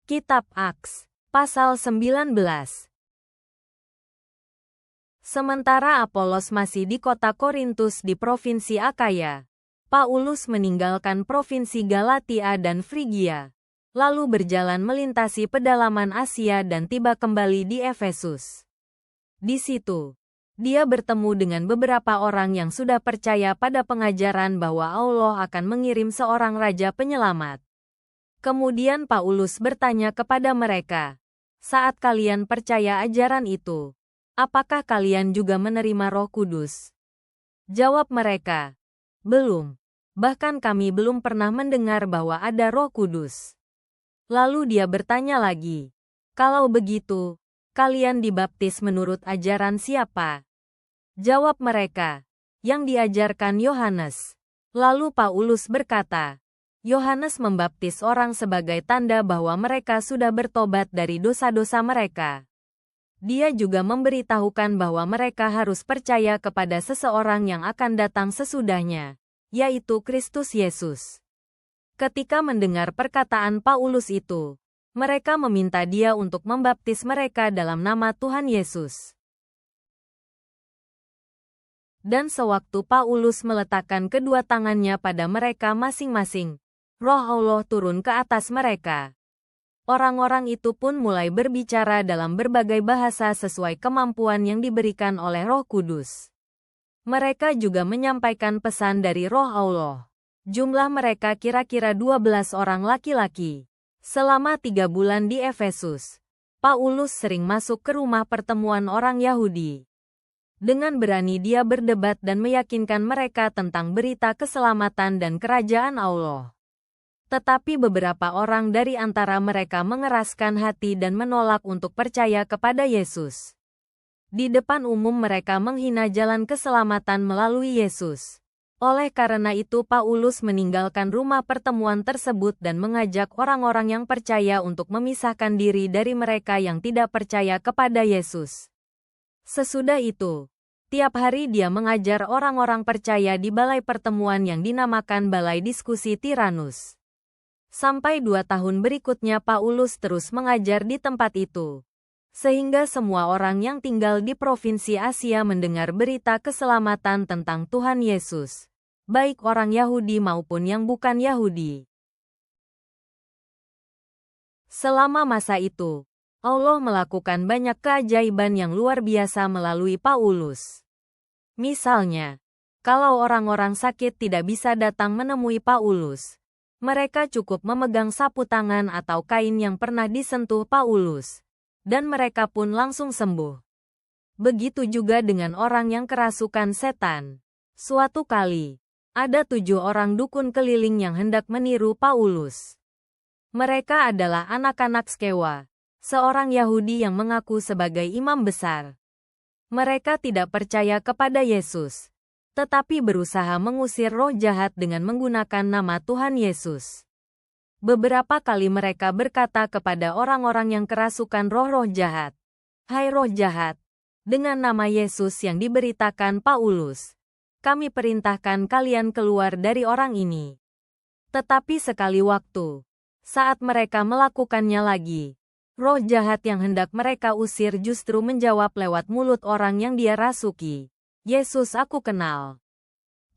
Kitab Aks, pasal 19. Sementara Apolos masih di kota Korintus di provinsi Akaya, Paulus meninggalkan provinsi Galatia dan Frigia, lalu berjalan melintasi pedalaman Asia dan tiba kembali di Efesus. Di situ, dia bertemu dengan beberapa orang yang sudah percaya pada pengajaran bahwa Allah akan mengirim seorang raja penyelamat. Kemudian Paulus bertanya kepada mereka, "Saat kalian percaya ajaran itu, apakah kalian juga menerima Roh Kudus?" Jawab mereka, "Belum. Bahkan kami belum pernah mendengar bahwa ada Roh Kudus." Lalu dia bertanya lagi, "Kalau begitu, kalian dibaptis menurut ajaran siapa?" Jawab mereka, "Yang diajarkan Yohanes." Lalu Paulus berkata, "Yohanes membaptis orang sebagai tanda bahwa mereka sudah bertobat dari dosa-dosa mereka. Dia juga memberitahukan bahwa mereka harus percaya kepada seseorang yang akan datang sesudahnya, yaitu Kristus Yesus." Ketika mendengar perkataan Paulus itu, mereka meminta dia untuk membaptis mereka dalam nama Tuhan Yesus. Dan sewaktu Paulus meletakkan kedua tangannya pada mereka masing-masing, Roh Allah turun ke atas mereka. Orang-orang itu pun mulai berbicara dalam berbagai bahasa sesuai kemampuan yang diberikan oleh Roh Kudus. Mereka juga menyampaikan pesan dari Roh Allah. Jumlah mereka kira-kira 12 orang laki-laki. Selama 3 bulan di Efesus, Paulus sering masuk ke rumah pertemuan orang Yahudi. Dengan berani dia berdebat dan meyakinkan mereka tentang berita keselamatan dan kerajaan Allah. Tetapi beberapa orang dari antara mereka mengeraskan hati dan menolak untuk percaya kepada Yesus. Di depan umum mereka menghina jalan keselamatan melalui Yesus. Oleh karena itu Paulus meninggalkan rumah pertemuan tersebut dan mengajak orang-orang yang percaya untuk memisahkan diri dari mereka yang tidak percaya kepada Yesus. Sesudah itu, tiap hari dia mengajar orang-orang percaya di balai pertemuan yang dinamakan Balai Diskusi Tiranus. Sampai 2 tahun berikutnya Paulus terus mengajar di tempat itu. Sehingga semua orang yang tinggal di provinsi Asia mendengar berita keselamatan tentang Tuhan Yesus, baik orang Yahudi maupun yang bukan Yahudi. Selama masa itu, Allah melakukan banyak keajaiban yang luar biasa melalui Paulus. Misalnya, kalau orang-orang sakit tidak bisa datang menemui Paulus, mereka cukup memegang sapu tangan atau kain yang pernah disentuh Paulus, dan mereka pun langsung sembuh. Begitu juga dengan orang yang kerasukan setan. Suatu kali, ada 7 orang dukun keliling yang hendak meniru Paulus. Mereka adalah anak-anak Skewa, seorang Yahudi yang mengaku sebagai imam besar. Mereka tidak percaya kepada Yesus, tetapi berusaha mengusir roh jahat dengan menggunakan nama Tuhan Yesus. Beberapa kali mereka berkata kepada orang-orang yang kerasukan roh-roh jahat, "Hai roh jahat, dengan nama Yesus yang diberitakan Paulus, kami perintahkan kalian keluar dari orang ini." Tetapi sekali waktu, saat mereka melakukannya lagi, roh jahat yang hendak mereka usir justru menjawab lewat mulut orang yang dia rasuki, "Yesus aku kenal.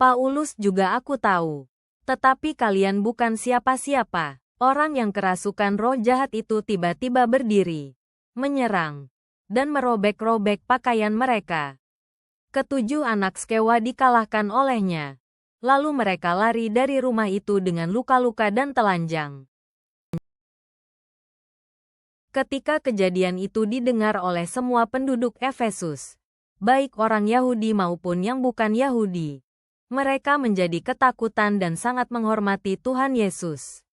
Paulus juga aku tahu. Tetapi kalian bukan siapa-siapa." Orang yang kerasukan roh jahat itu tiba-tiba berdiri, menyerang, dan merobek-robek pakaian mereka. Ketujuh anak Skewa dikalahkan olehnya. Lalu mereka lari dari rumah itu dengan luka-luka dan telanjang. Ketika kejadian itu didengar oleh semua penduduk Efesus, baik orang Yahudi maupun yang bukan Yahudi, mereka menjadi ketakutan dan sangat menghormati Tuhan Yesus.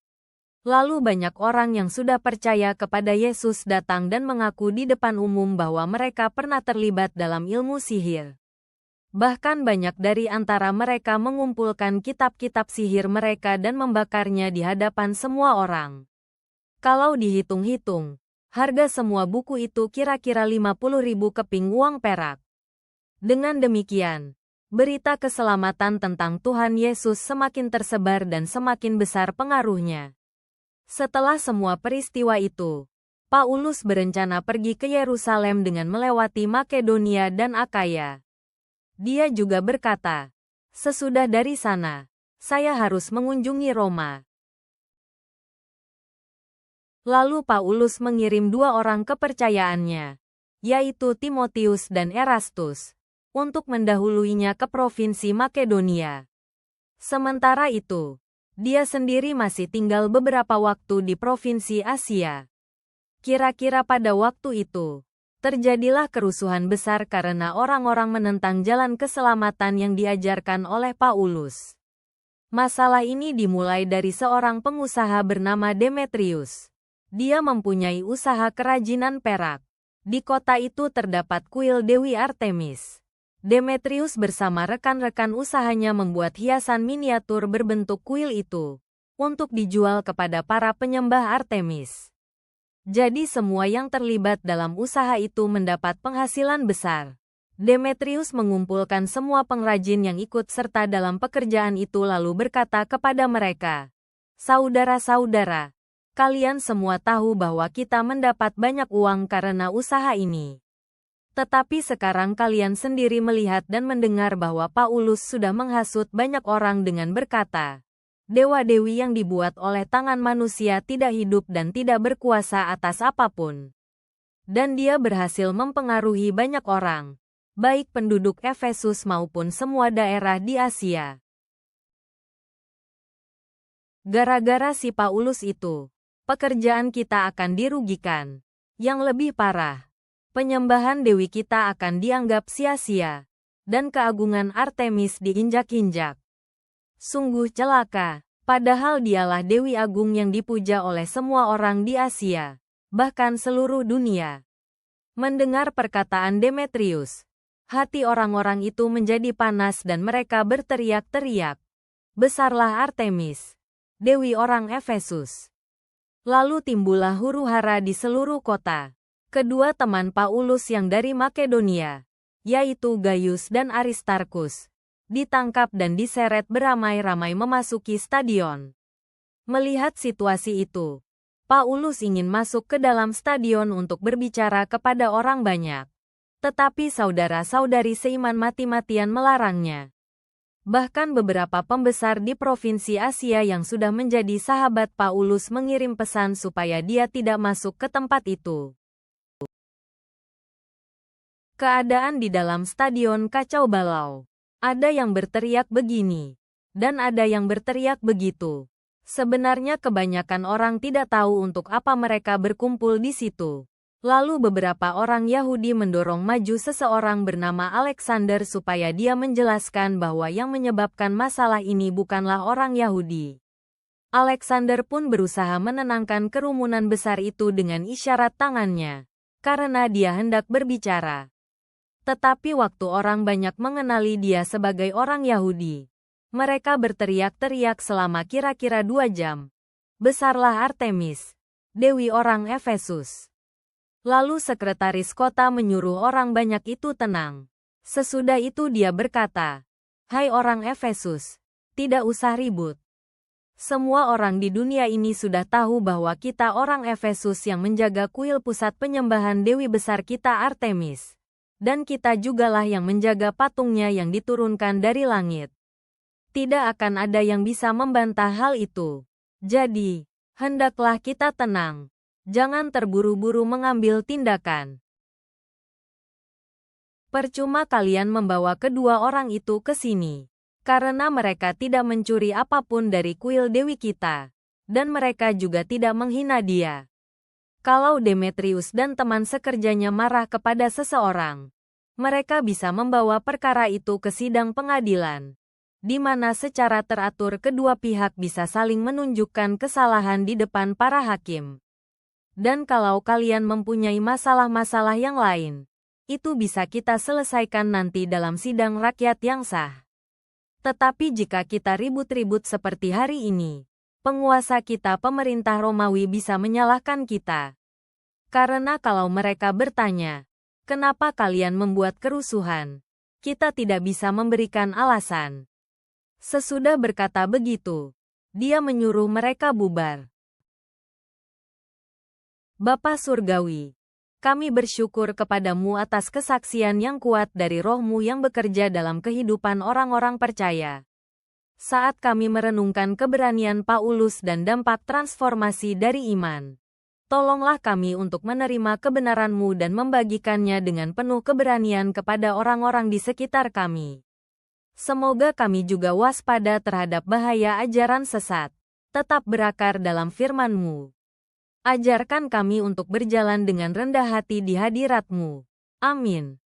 Lalu banyak orang yang sudah percaya kepada Yesus datang dan mengaku di depan umum bahwa mereka pernah terlibat dalam ilmu sihir. Bahkan banyak dari antara mereka mengumpulkan kitab-kitab sihir mereka dan membakarnya di hadapan semua orang. Kalau dihitung-hitung, harga semua buku itu kira-kira 50.000 keping uang perak. Dengan demikian, berita keselamatan tentang Tuhan Yesus semakin tersebar dan semakin besar pengaruhnya. Setelah semua peristiwa itu, Paulus berencana pergi ke Yerusalem dengan melewati Makedonia dan Akaya. Dia juga berkata, "Sesudah dari sana, saya harus mengunjungi Roma." Lalu Paulus mengirim 2 orang kepercayaannya, yaitu Timotius dan Erastus, untuk mendahuluinya ke provinsi Makedonia. Sementara itu, dia sendiri masih tinggal beberapa waktu di provinsi Asia. Kira-kira pada waktu itu, terjadilah kerusuhan besar karena orang-orang menentang jalan keselamatan yang diajarkan oleh Paulus. Masalah ini dimulai dari seorang pengusaha bernama Demetrius. Dia mempunyai usaha kerajinan perak. Di kota itu terdapat kuil Dewi Artemis. Demetrius bersama rekan-rekan usahanya membuat hiasan miniatur berbentuk kuil itu untuk dijual kepada para penyembah Artemis. Jadi semua yang terlibat dalam usaha itu mendapat penghasilan besar. Demetrius mengumpulkan semua pengrajin yang ikut serta dalam pekerjaan itu lalu berkata kepada mereka, "Saudara-saudara, kalian semua tahu bahwa kita mendapat banyak uang karena usaha ini. Tetapi sekarang kalian sendiri melihat dan mendengar bahwa Paulus sudah menghasut banyak orang dengan berkata, dewa-dewi yang dibuat oleh tangan manusia tidak hidup dan tidak berkuasa atas apapun. Dan dia berhasil mempengaruhi banyak orang, baik penduduk Efesus maupun semua daerah di Asia. Gara-gara si Paulus itu, pekerjaan kita akan dirugikan. Yang lebih parah, penyembahan dewi kita akan dianggap sia-sia, dan keagungan Artemis diinjak-injak. Sungguh celaka, padahal dialah Dewi Agung yang dipuja oleh semua orang di Asia, bahkan seluruh dunia." Mendengar perkataan Demetrius, hati orang-orang itu menjadi panas dan mereka berteriak-teriak, "Besarlah Artemis, Dewi orang Efesus!" Lalu timbullah huru-hara di seluruh kota. Kedua teman Paulus yang dari Makedonia, yaitu Gaius dan Aristarkus, ditangkap dan diseret beramai-ramai memasuki stadion. Melihat situasi itu, Paulus ingin masuk ke dalam stadion untuk berbicara kepada orang banyak. Tetapi saudara-saudari seiman mati-matian melarangnya. Bahkan beberapa pembesar di provinsi Asia yang sudah menjadi sahabat Paulus mengirim pesan supaya dia tidak masuk ke tempat itu. Keadaan di dalam stadion kacau balau. Ada yang berteriak begini, dan ada yang berteriak begitu. Sebenarnya kebanyakan orang tidak tahu untuk apa mereka berkumpul di situ. Lalu beberapa orang Yahudi mendorong maju seseorang bernama Alexander supaya dia menjelaskan bahwa yang menyebabkan masalah ini bukanlah orang Yahudi. Alexander pun berusaha menenangkan kerumunan besar itu dengan isyarat tangannya, karena dia hendak berbicara. Tetapi waktu orang banyak mengenali dia sebagai orang Yahudi, mereka berteriak-teriak selama kira-kira 2 jam. "Besarlah Artemis, Dewi orang Efesus!" Lalu sekretaris kota menyuruh orang banyak itu tenang. Sesudah itu dia berkata, "Hai orang Efesus, tidak usah ribut. Semua orang di dunia ini sudah tahu bahwa kita orang Efesus yang menjaga kuil pusat penyembahan dewi besar kita Artemis. Dan kita jugalah yang menjaga patungnya yang diturunkan dari langit. Tidak akan ada yang bisa membantah hal itu. Jadi, hendaklah kita tenang. Jangan terburu-buru mengambil tindakan. Percuma kalian membawa kedua orang itu ke sini, karena mereka tidak mencuri apapun dari kuil dewi kita, dan mereka juga tidak menghina dia. Kalau Demetrius dan teman sekerjanya marah kepada seseorang, mereka bisa membawa perkara itu ke sidang pengadilan, di mana secara teratur kedua pihak bisa saling menunjukkan kesalahan di depan para hakim. Dan kalau kalian mempunyai masalah-masalah yang lain, itu bisa kita selesaikan nanti dalam sidang rakyat yang sah. Tetapi jika kita ribut-ribut seperti hari ini, penguasa kita pemerintah Romawi bisa menyalahkan kita. Karena kalau mereka bertanya, kenapa kalian membuat kerusuhan, kita tidak bisa memberikan alasan. Sesudah berkata begitu, dia menyuruh mereka bubar. Bapa Surgawi, kami bersyukur kepadamu atas kesaksian yang kuat dari Roh-Mu yang bekerja dalam kehidupan orang-orang percaya. Saat kami merenungkan keberanian Paulus dan dampak transformasi dari iman, tolonglah kami untuk menerima kebenaran-Mu dan membagikannya dengan penuh keberanian kepada orang-orang di sekitar kami. Semoga kami juga waspada terhadap bahaya ajaran sesat, tetap berakar dalam firman-Mu. Ajarkan kami untuk berjalan dengan rendah hati di hadirat-Mu. Amin.